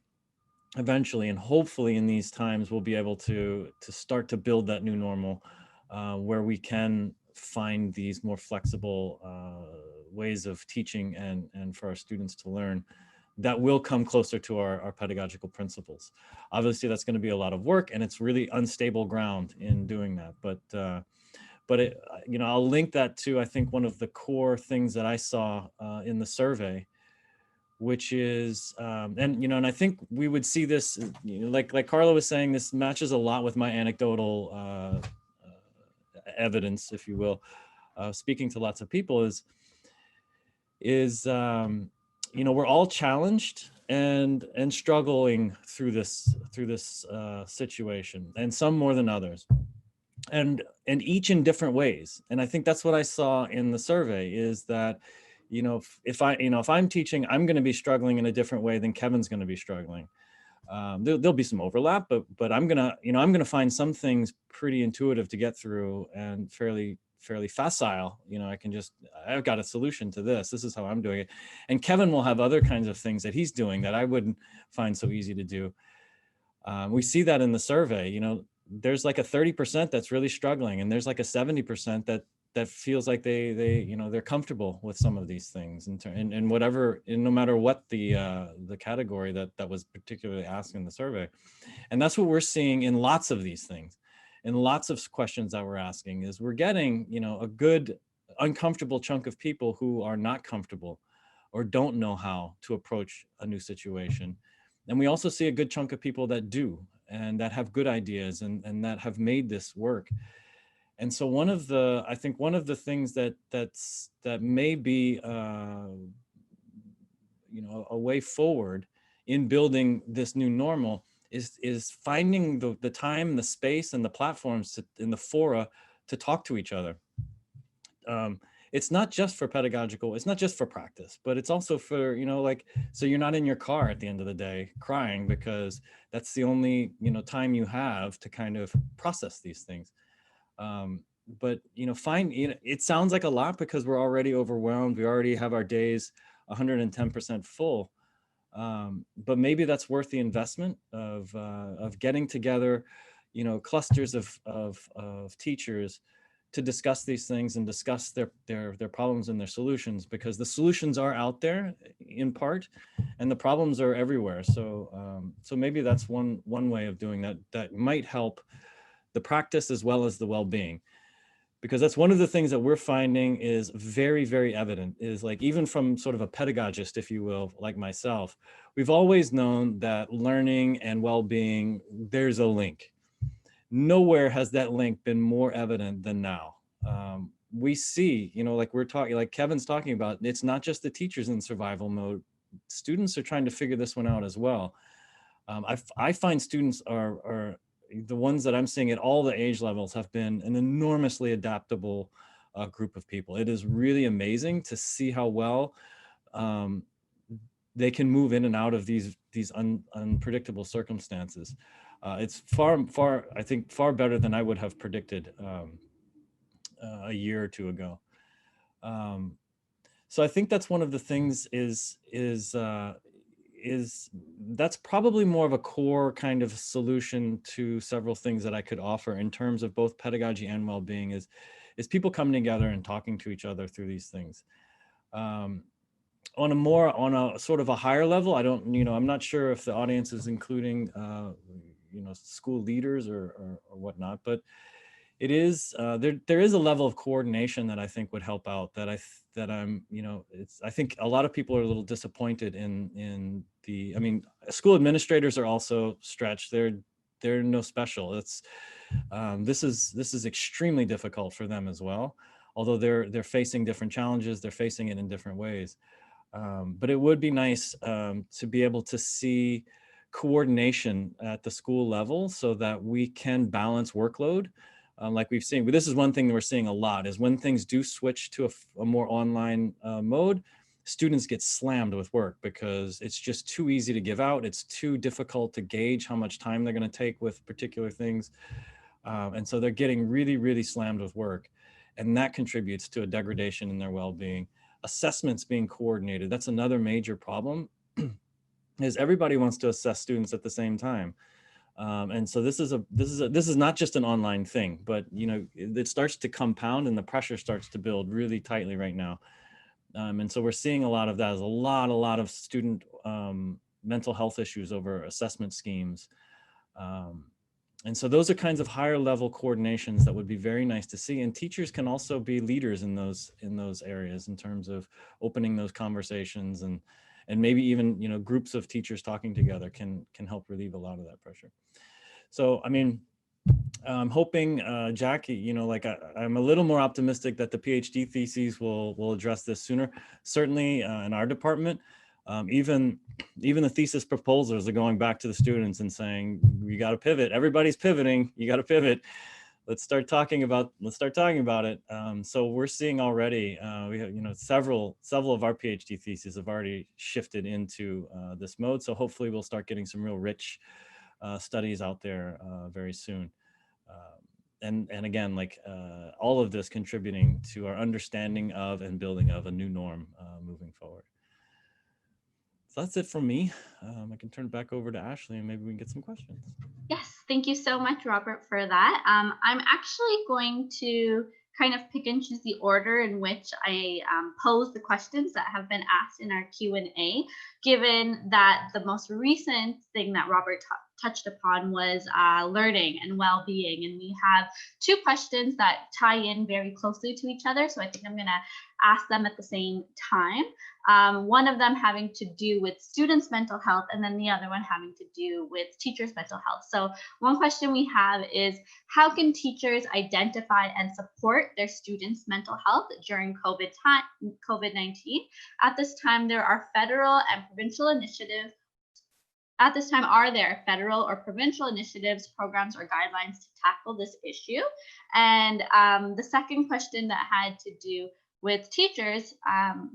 eventually, and hopefully in these times we'll be able to start to build that new normal, where we can find these more flexible ways of teaching and for our students to learn that will come closer to our pedagogical principles. Obviously, that's going to be a lot of work, and it's really unstable ground in doing that. But it, you know, I'll link that to, I think, one of the core things that I saw in the survey, which is, and, you know, and I think we would see this, you know, like Carla was saying, this matches a lot with my anecdotal evidence, if you will, speaking to lots of people, is you know, we're all challenged and struggling through this situation, and some more than others, and each in different ways. And I think that's what I saw in the survey, is that, you know, if I'm teaching, I'm going to be struggling in a different way than Kevin's going to be struggling. There'll be some overlap, but I'm gonna find some things pretty intuitive to get through and fairly facile. You know, I've got a solution to this. This is how I'm doing it. And Kevin will have other kinds of things that he's doing that I wouldn't find so easy to do. We see that in the survey. You know, there's like a 30% that's really struggling, and there's like a 70% that feels like they you know, they're comfortable with some of these things, and whatever, and no matter what the category that was particularly asked in the survey. And that's what we're seeing in lots of these things, in lots of questions that we're asking, is we're getting, you know, a good uncomfortable chunk of people who are not comfortable or don't know how to approach a new situation. And we also see a good chunk of people that do, and that have good ideas and that have made this work. And so I think one of the things that may be, you know, a way forward in building this new normal is finding the time, the space, and the platforms in the fora to talk to each other. It's not just for pedagogical, it's not just for practice, but it's also for, you know, like, so you're not in your car at the end of the day crying because that's the only, you know, time you have to kind of process these things. But, you know, it sounds like a lot because we're already overwhelmed. We already have our days 110% full. But maybe that's worth the investment of getting together, you know, clusters of teachers to discuss these things and discuss their problems and their solutions, because the solutions are out there in part and the problems are everywhere. So so maybe that's one way of doing that that might help the practice as well as the well-being, because that's one of the things that we're finding is very, very evident, is like, even from sort of a pedagogist, if you will, like myself, we've always known that learning and well-being, there's a link. Nowhere has that link been more evident than now. We see, you know, like we're talking, like Kevin's talking about, it's not just the teachers in survival mode. Students are trying to figure this one out as well. I find students are the ones that I'm seeing at all the age levels have been an enormously adaptable group of people. It is really amazing to see how well they can move in and out of these unpredictable circumstances. It's far, I think, far better than I would have predicted a year or two ago. So I think that's one of the things is that's probably more of a core kind of solution to several things that I could offer in terms of both pedagogy and well-being, is people coming together and talking to each other through these things. On a sort of a higher level, I don't, you know, I'm not sure if the audience is including, you know, school leaders or whatnot, but it is, there is a level of coordination that I think would help out, that I'm, you know, I think a lot of people are a little disappointed in the, I mean, school administrators are also stretched. They're no special. It's, this is extremely difficult for them as well, although they're facing different challenges, they're facing it in different ways. But it would be nice to be able to see coordination at the school level so that we can balance workload. Like we've seen, but this is one thing that we're seeing a lot, is when things do switch to a more online mode, students get slammed with work because it's just too easy to give out. It's too difficult to gauge how much time they're going to take with particular things. And so they're getting really, really slammed with work. And that contributes to a degradation in their well-being. Assessments being coordinated, that's another major problem, is everybody wants to assess students at the same time. And so this is not just an online thing, but you know, it starts to compound and the pressure starts to build really tightly right now. And so we're seeing a lot of that. There's a lot of student mental health issues over assessment schemes. And so those are kinds of higher level coordinations that would be very nice to see. And teachers can also be leaders in those areas in terms of opening those conversations, and maybe even, you know, groups of teachers talking together can help relieve a lot of that pressure. So, I mean, I'm hoping, Jackie, you know, like I'm a little more optimistic that the PhD theses will address this sooner. Certainly in our department, even the thesis proposals are going back to the students and saying, you got to pivot. Everybody's pivoting. You got to pivot. Let's start talking about it. So we're seeing already, we have, you know, several of our PhD theses have already shifted into this mode. So hopefully we'll start getting some real rich studies out there very soon. And again, like all of this contributing to our understanding of and building of a new norm moving forward. So that's it from me. I can turn it back over to Ashley and maybe we can get some questions. Yes, thank you so much, Robert, for that. I'm actually going to kind of pick and choose the order in which I pose the questions that have been asked in our Q&A, given that the most recent thing that Robert touched upon was learning and well-being. And we have two questions that tie in very closely to each other. So I think I'm going to ask them at the same time. One of them having to do with students' mental health, and then the other one having to do with teachers' mental health. So one question we have is, how can teachers identify and support their students' mental health during COVID-19? At this time, there are federal and provincial initiatives. At this time, are there federal or provincial initiatives, programs, or guidelines to tackle this issue? And the second question that had to do with teachers,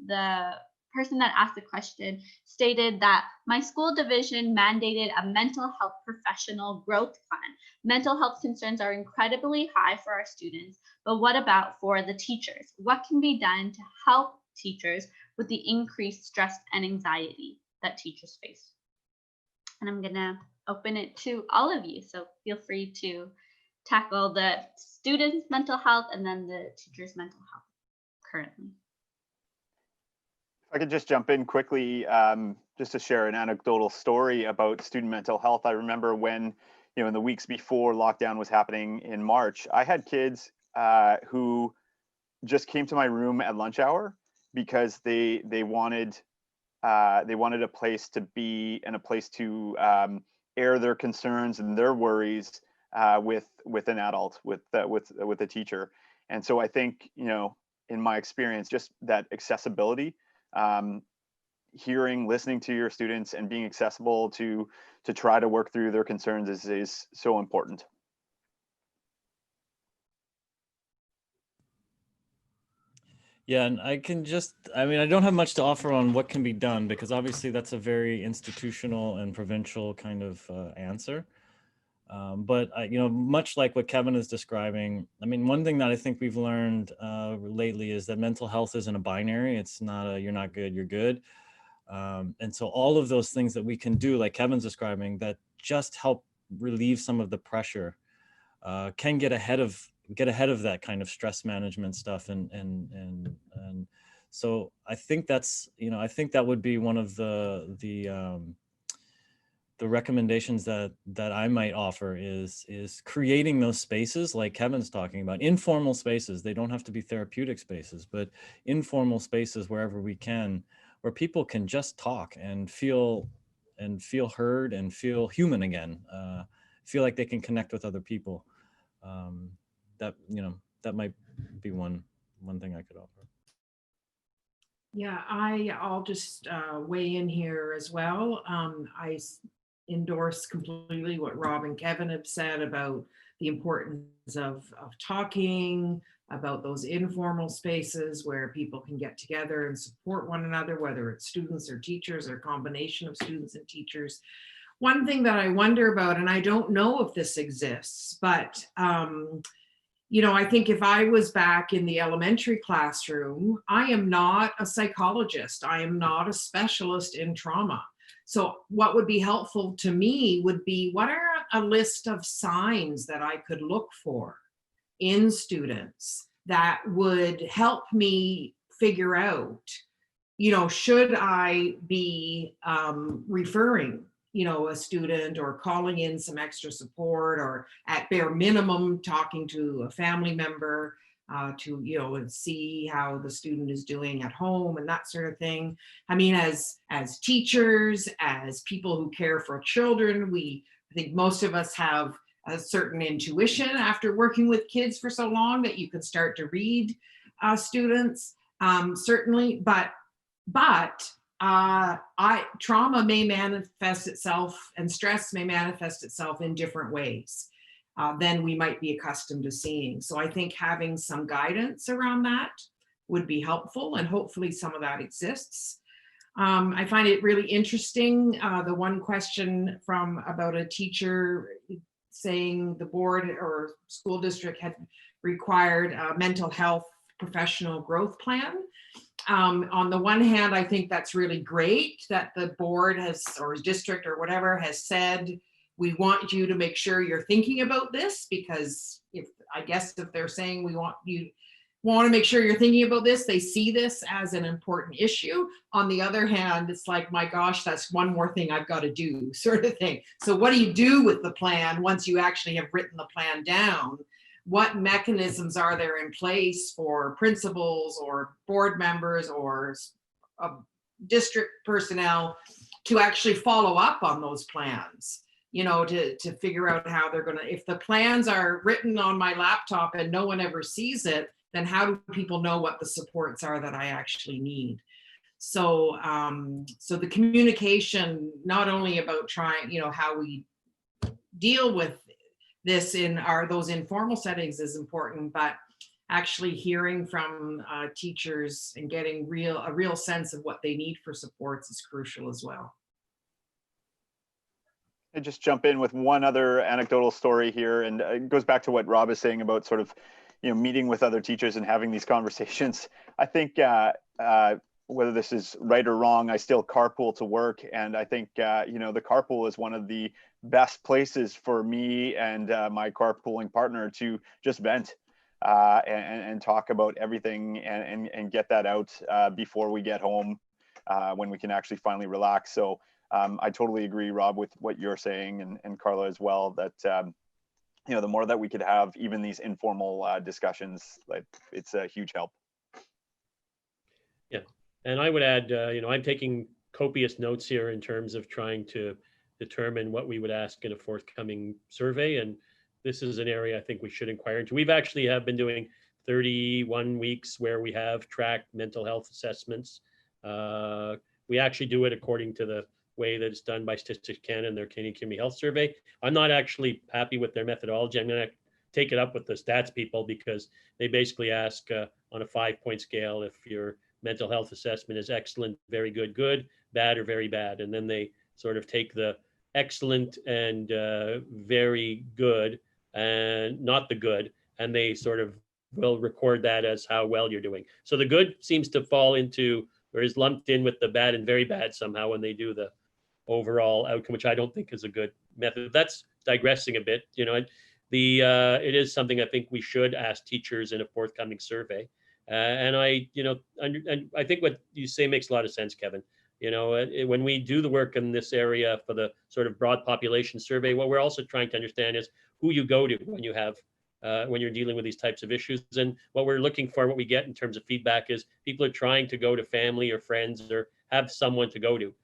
the person that asked the question stated that my school division mandated a mental health professional growth plan. Mental health concerns are incredibly high for our students, but what about for the teachers? What can be done to help teachers with the increased stress and anxiety that teachers face? And I'm gonna open it to all of you, so feel free to tackle the students' mental health and then the teachers' mental health currently. If I could just jump in quickly, just to share an anecdotal story about student mental health. I remember when, in the weeks before lockdown was happening in March, I had kids who just came to my room at lunch hour because they wanted a place to be and a place to air their concerns and their worries with an adult, with a teacher. And so I think, in my experience, just that accessibility, listening to your students and being accessible to try to work through their concerns is so important. Yeah, and I don't have much to offer on what can be done, because obviously that's a very institutional and provincial kind of answer. But much like what Kevin is describing, one thing that I think we've learned lately is that mental health isn't a binary. It's not you're not good, you're good. And so all of those things that we can do, like Kevin's describing, that just help relieve some of the pressure, can get ahead of that kind of stress management stuff. And so I think that's, I think that would be one of the recommendations that I might offer is creating those spaces like Kevin's talking about, informal spaces. They don't have to be therapeutic spaces, but informal spaces wherever we can, where people can just talk and feel heard and feel human again, feel like they can connect with other people. That might be one thing I could offer. Yeah, I'll just weigh in here as well. I endorse completely what Rob and Kevin have said about the importance of talking, about those informal spaces where people can get together and support one another, whether it's students or teachers or a combination of students and teachers. One thing that I wonder about, and I don't know if this exists, but I think if I was back in the elementary classroom, I am not a psychologist. I am not a specialist in trauma. So what would be helpful to me would be, what are a list of signs that I could look for in students that would help me figure out, should I be referring a student, or calling in some extra support, or at bare minimum talking to a family member to see how the student is doing at home and that sort of thing. As teachers, as people who care for children, I think most of us have a certain intuition after working with kids for so long that you can start to read students, certainly, but trauma may manifest itself, and stress may manifest itself in different ways than we might be accustomed to seeing. So I think having some guidance around that would be helpful, and hopefully some of that exists. I find it really interesting, the one question about a teacher saying the board or school district had required a mental health professional growth plan. On the one hand, I think that's really great that the board has, or district or whatever, has said, we want you to make sure you're thinking about this, because if they're saying we want to make sure you're thinking about this, they see this as an important issue. On the other hand, it's like, my gosh, that's one more thing I've got to do, sort of thing. So what do you do with the plan once you actually have written the plan down? What mechanisms are there in place for principals or board members or district personnel to actually follow up on those plans? To figure out how they're going to, if the plans are written on my laptop and no one ever sees it, then how do people know what the supports are that I actually need? So, so the communication, not only about trying, how we deal with this in those informal settings is important, but actually hearing from teachers and getting a real sense of what they need for supports is crucial as well. I just jump in with one other anecdotal story here, and it goes back to what Rob is saying about sort of, meeting with other teachers and having these conversations. I think whether this is right or wrong, I still carpool to work. And I think, you know, the carpool is one of the best places for me and my carpooling partner to just vent and talk about everything and get that out before we get home when we can actually finally relax. So I totally agree, Rob, with what you're saying, and Carla as well, that you know, the more that we could have even these informal discussions, like, it's a huge help. Yeah, and I would add, you know, I'm taking copious notes here in terms of trying to determine what we would ask in a forthcoming survey, and this is an area I think we should inquire into. We've actually have been doing 31 weeks where we have tracked mental health assessments. We actually do it according to the way that it's done by Statistics Canada and their Canadian Community Health Survey. I'm not actually happy with their methodology. I'm going to take it up with the stats people, because they basically ask on a 5-point scale if your mental health assessment is excellent, very good, good, bad, or very bad. And then they sort of take the excellent and very good and not the good, and they sort of will record that as how well you're doing. So the good seems to fall into, or is lumped in with the bad and very bad somehow when they do the overall outcome, which I don't think is a good method. That's digressing a bit. You know, it is something I think we should ask teachers in a forthcoming survey. And I, you know, and I think what you say makes a lot of sense, Kevin. You know, when we do the work in this area for the sort of broad population survey, what we're also trying to understand is who you go to when you have when you're dealing with these types of issues. And what we're looking for, what we get in terms of feedback, is people are trying to go to family or friends or have someone to go to.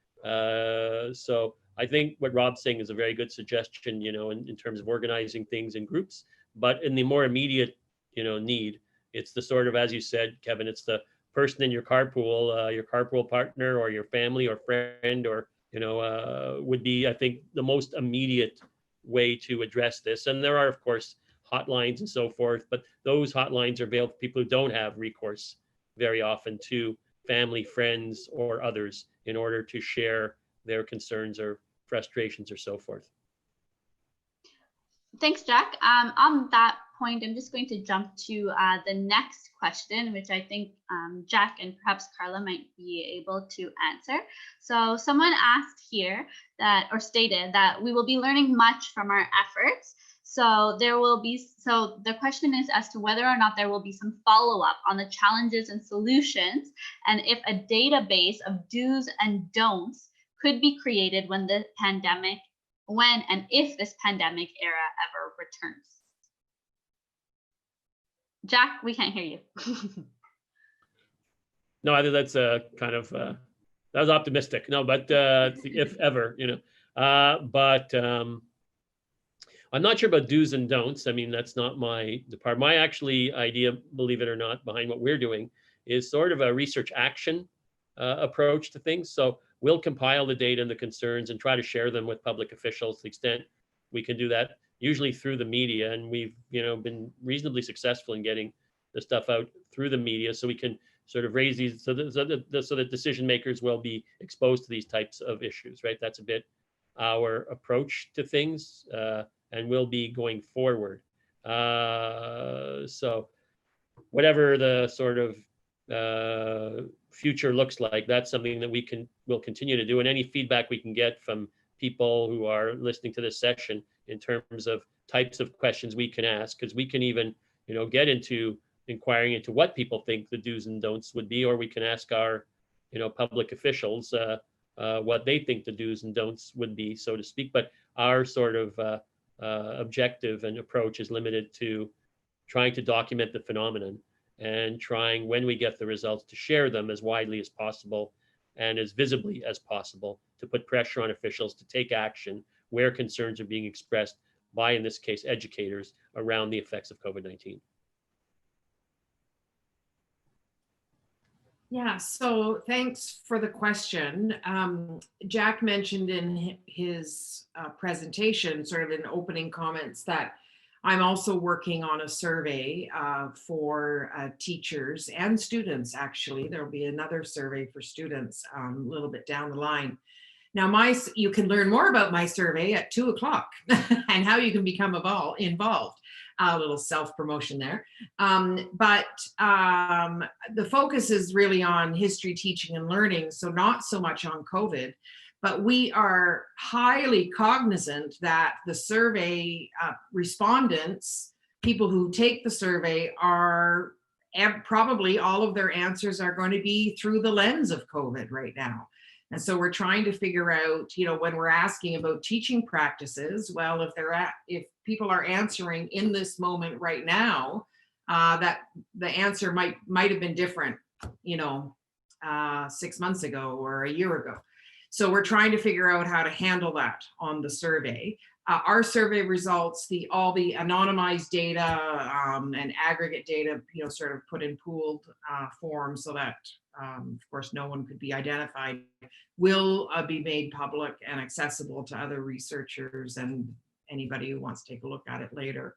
So I think what Rob's saying is a very good suggestion, you know, in terms of organizing things in groups. But in the more immediate, you know, need, it's the sort of, as you said, Kevin, it's the person in your carpool partner, or your family or friend, or, you know, would be, I think, the most immediate way to address this. And there are, of course, hotlines and so forth, but those hotlines are available for people who don't have recourse very often to family, friends, or others in order to share their concerns or frustrations or so forth. Thanks, Jack. On that point, I'm just going to jump to the next question, which I think Jack and perhaps Carla might be able to answer. So someone asked here that, or stated that, we will be learning much from our efforts. So the question is as to whether or not there will be some follow-up on the challenges and solutions, and if a database of do's and don'ts could be created when and if this pandemic era ever returns. Jack, we can't hear you. No, I think that's a kind of, that was optimistic. No, but if ever, you know, but I'm not sure about do's and don'ts. I mean, that's not my part. My actually idea, believe it or not, behind what we're doing is sort of a research action approach to things. So we'll compile the data and the concerns and try to share them with public officials to the extent we can do that, usually through the media. And we've, you know, been reasonably successful in getting the stuff out through the media, so we can sort of raise these, so that decision makers will be exposed to these types of issues, right? That's a bit our approach to things, and will be going forward. So whatever the sort of future looks like, that's something that will continue to do. And any feedback we can get from people who are listening to this session in terms of types of questions we can ask, because we can even, you know, get into inquiring into what people think the do's and don'ts would be, or we can ask our, you know, public officials what they think the do's and don'ts would be, so to speak. But our sort of objective and approach is limited to trying to document the phenomenon and trying, when we get the results, to share them as widely as possible and as visibly as possible, to put pressure on officials to take action where concerns are being expressed by, in this case, educators around the effects of COVID-19. Yeah, so thanks for the question. Jack mentioned in his presentation, sort of in opening comments, that I'm also working on a survey for teachers and students. Actually, there'll be another survey for students a little bit down the line. Now, you can learn more about my survey at 2 o'clock and how you can become involved. A little self-promotion there. But the focus is really on history, teaching, and learning, so not so much on COVID. But we are highly cognizant that the survey respondents, people who take the survey, are probably all of their answers are going to be through the lens of COVID right now. And so we're trying to figure out, when we're asking about teaching practices, well, if people are answering in this moment right now, that the answer might have been different, 6 months ago or a year ago. So we're trying to figure out how to handle that on the survey. Our survey results, all the anonymized data and aggregate data, sort of put in pooled form so that, of course, no one could be identified, will be made public and accessible to other researchers and anybody who wants to take a look at it later.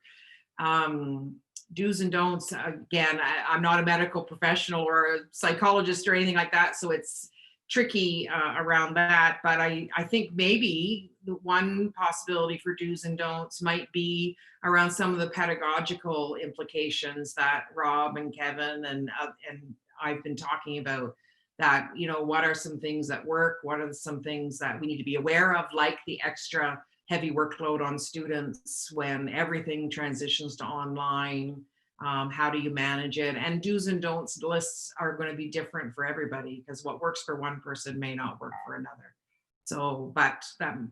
Do's and don'ts, again, I'm not a medical professional or a psychologist or anything like that, so it's tricky around that, but I think maybe the one possibility for do's and don'ts might be around some of the pedagogical implications that Rob and Kevin and I've been talking about. That, what are some things that work? What are some things that we need to be aware of, like the extra heavy workload on students when everything transitions to online? How do you manage it? And do's and don'ts lists are going to be different for everybody, because what works for one person may not work for another. So, but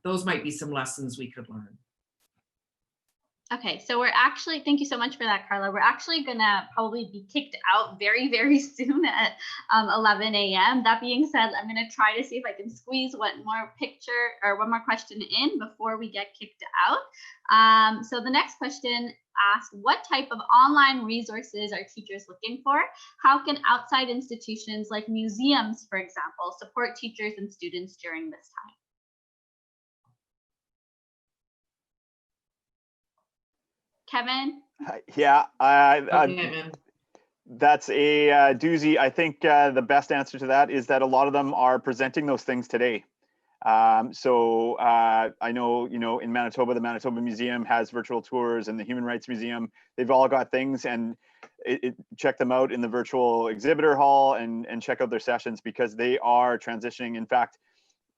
those might be some lessons we could learn. Okay, so we're actually, thank you so much for that, Carla. We're actually gonna probably be kicked out very, very soon at 11 a.m. That being said, I'm gonna try to see if I can squeeze one more question in before we get kicked out. So the next question asks, what type of online resources are teachers looking for? How can outside institutions like museums, for example, support teachers and students during this time? Kevin? Yeah, Okay. that's a doozy. I think the best answer to that is that a lot of them are presenting those things today. So I know, in Manitoba, the Manitoba Museum has virtual tours, and the Human Rights Museum, they've all got things, and check them out in the virtual exhibitor hall and check out their sessions, because they are transitioning. In fact,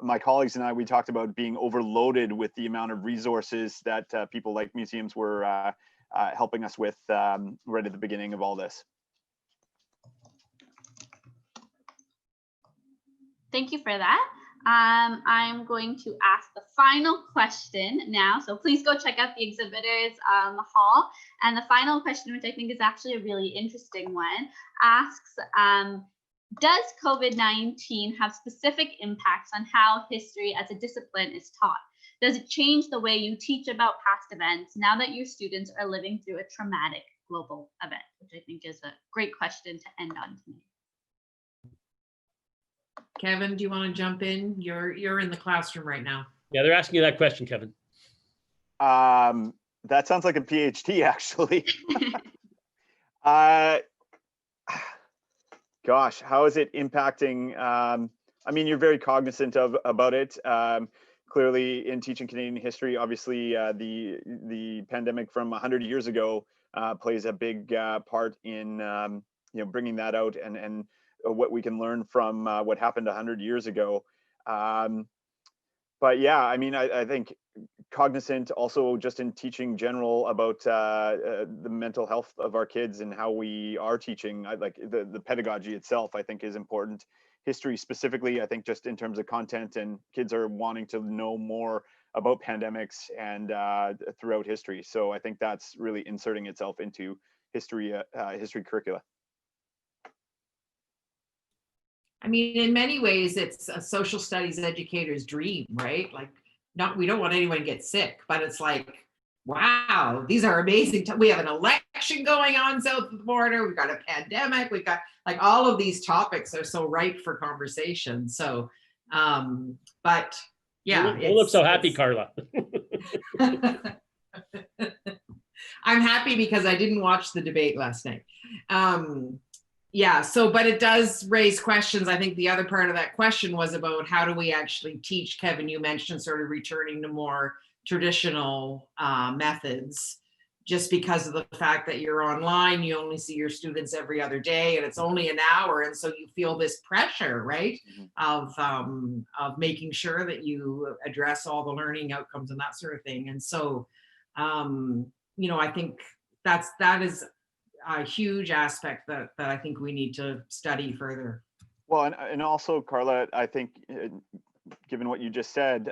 my colleagues and I, we talked about being overloaded with the amount of resources that people like museums were helping us with right at the beginning of all this. Thank you for that. I'm going to ask the final question now. So please go check out the exhibitors hall. And the final question, which I think is actually a really interesting one, asks, does COVID-19 have specific impacts on how history as a discipline is taught? Does it change the way you teach about past events now that your students are living through a traumatic global event? Which I think is a great question to end on tonight. Kevin, do you want to jump in? You're in the classroom right now. Yeah, they're asking you that question, Kevin. That sounds like a PhD, actually. Gosh, how is it impacting? I mean, you're very cognizant about it. Clearly, in teaching Canadian history, obviously, the pandemic from 100 years ago plays a big part in bringing that out and what we can learn from what happened 100 years ago. But yeah, I mean, I think cognizant also just in teaching general about the mental health of our kids and how we are teaching. Like the pedagogy itself, I think is important. History specifically, I think just in terms of content, and kids are wanting to know more about pandemics and throughout history. So I think that's really inserting itself into history curricula. I mean, in many ways, it's a social studies educator's dream, right? Like, we don't want anyone to get sick, but it's like, wow, these are amazing. We have an election going on south of the border. We've got a pandemic. We've got like all of these topics are so ripe for conversation. So, but yeah. You look so happy, Carla. I'm happy because I didn't watch the debate last night. Yeah, so, but it does raise questions. I think the other part of that question was about how do we actually teach. Kevin, you mentioned sort of returning to more traditional methods, just because of the fact that you're online, you only see your students every other day and it's only an hour. And so you feel this pressure, right? Of making sure that you address all the learning outcomes and that sort of thing. And so, you know, I think that is a huge aspect that I think we need to study further. Well, and also, Carla, I think, given what you just said,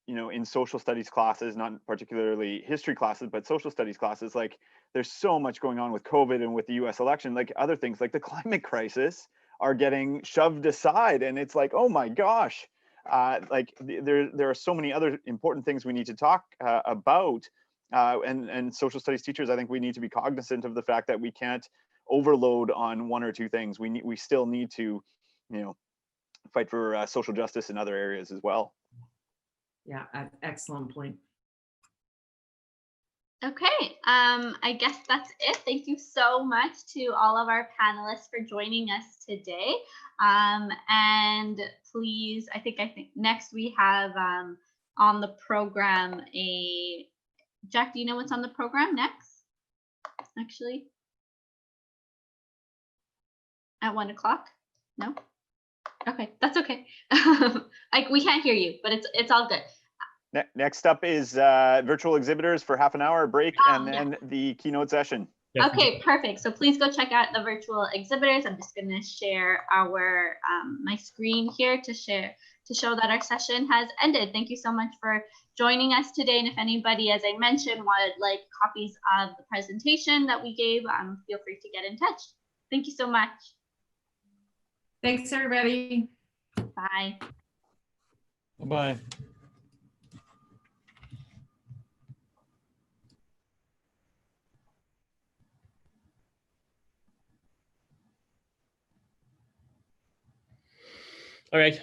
you know, in social studies classes, not particularly history classes, but social studies classes, like there's so much going on with COVID and with the US election, like other things like the climate crisis are getting shoved aside. And it's like, oh my gosh, like there are so many other important things we need to talk about. And social studies teachers, I think we need to be cognizant of the fact that we can't overload on one or two things. We still need to, you know, fight for social justice in other areas as well. Yeah, excellent point. Okay, I guess that's it. Thank you so much to all of our panelists for joining us today. And please, I think next we have on the program Jack, do you know what's on the program next? Actually, at 1 o'clock? No? Okay, that's okay. We can't hear you, but it's all good. Next up is virtual exhibitors for half an hour break, and then the keynote session. Okay, perfect. So please go check out the virtual exhibitors. I'm just going to share our my screen here to show that our session has ended. Thank you so much for joining us today. And if anybody, as I mentioned, wanted like copies of the presentation that we gave, feel free to get in touch. Thank you so much. Thanks, everybody. Bye. Bye-bye. All right.